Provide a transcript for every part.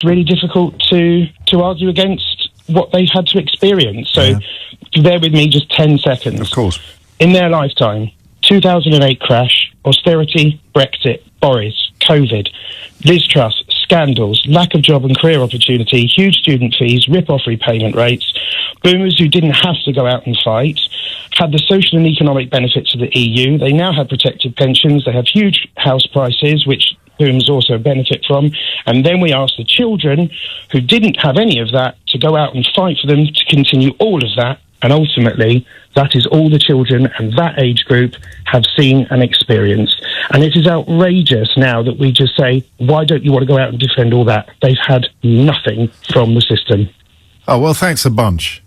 really difficult to argue against what they've had to experience. So bear with me just 10 seconds. Of course. In their lifetime, 2008 crash, austerity, Brexit, Boris, COVID, Liz Truss, scandals, lack of job and career opportunity, huge student fees, rip-off repayment rates, boomers who didn't have to go out and fight, had the social and economic benefits of the EU. They now have protected pensions. They have huge house prices, which boomers also benefit from. And then we ask the children who didn't have any of that to go out and fight for them to continue all of that. And ultimately, that is all the children and that age group have seen and experienced. And it is outrageous now that we just say, why don't you want to go out and defend all that? They've had nothing from the system. Oh, well, thanks a bunch.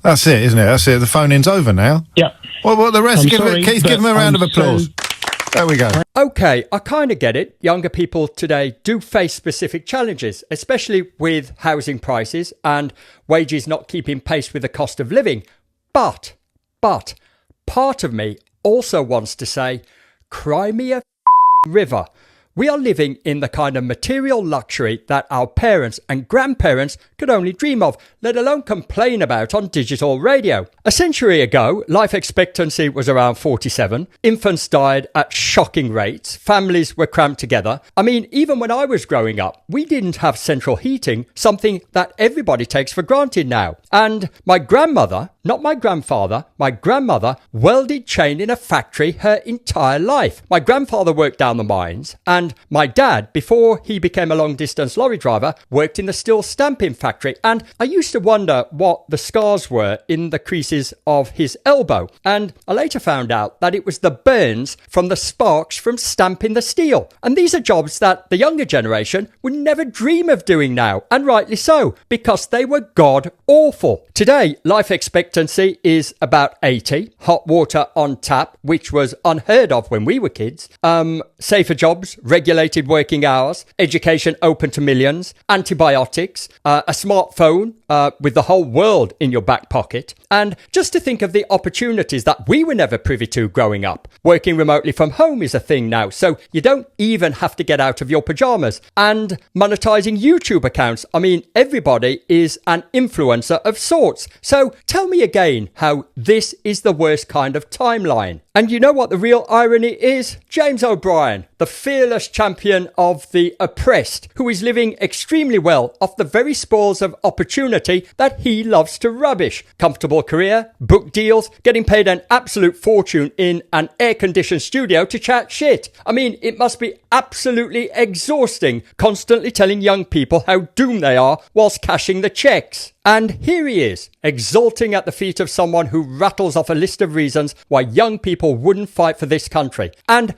That's it, isn't it? That's it. The phone-in's over now. Yeah. Well, the rest, Keith, give them a round of applause. There we go. OK, I kind of get it. Younger people today do face specific challenges, especially with housing prices and wages not keeping pace with the cost of living. But part of me also wants to say, cry me a river. We are living in the kind of material luxury that our parents and grandparents could only dream of, let alone complain about on digital radio. A century ago, life expectancy was around 47. Infants died at shocking rates. Families were cramped together. I mean, even when I was growing up, we didn't have central heating, something that everybody takes for granted now. And my grandmother, not my grandfather, my grandmother welded chain in a factory her entire life. My grandfather worked down the mines, and my dad, before he became a long-distance lorry driver, worked in the steel stamping factory. And I used to wonder what the scars were in the creases of his elbow. And I later found out that it was the burns from the sparks from stamping the steel. And these are jobs that the younger generation would never dream of doing now. And rightly so, because they were god-awful. Today, life expectancy is about 80. Hot water on tap, which was unheard of when we were kids. Safer jobs, regulated working hours, education open to millions, antibiotics, a smartphone with the whole world in your back pocket. And just to think of the opportunities that we were never privy to growing up. Working remotely from home is a thing now, so you don't even have to get out of your pajamas. And monetizing YouTube accounts. I mean, everybody is an influencer of sorts. So tell me again how this is the worst kind of timeline. And you know what the real irony is? James O'Brien, the fearless champion of the oppressed, who is living extremely well off the very spoils of opportunity that he loves to rubbish. Comfortable career, book deals, getting paid an absolute fortune in an air-conditioned studio to chat shit. I mean, it must be absolutely exhausting constantly telling young people how doomed they are whilst cashing the checks. And here he is, exulting at the feet of someone who rattles off a list of reasons why young people wouldn't fight for this country. And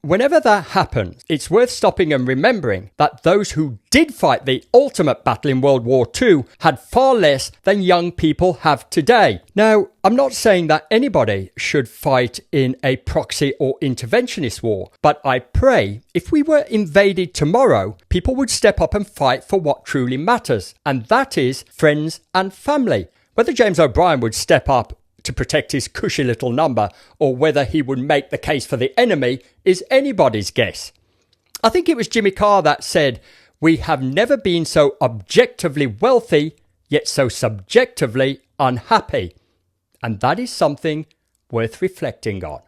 whenever that happens, it's worth stopping and remembering that those who did fight the ultimate battle in World War II had far less than young people have today. Now, I'm not saying that anybody should fight in a proxy or interventionist war, but I pray if we were invaded tomorrow, people would step up and fight for what truly matters, and that is friends and family. Whether James O'Brien would step up to protect his cushy little number, or whether he would make the case for the enemy, is anybody's guess. I think it was Jimmy Carr that said, "We have never been so objectively wealthy, yet so subjectively unhappy." And that is something worth reflecting on.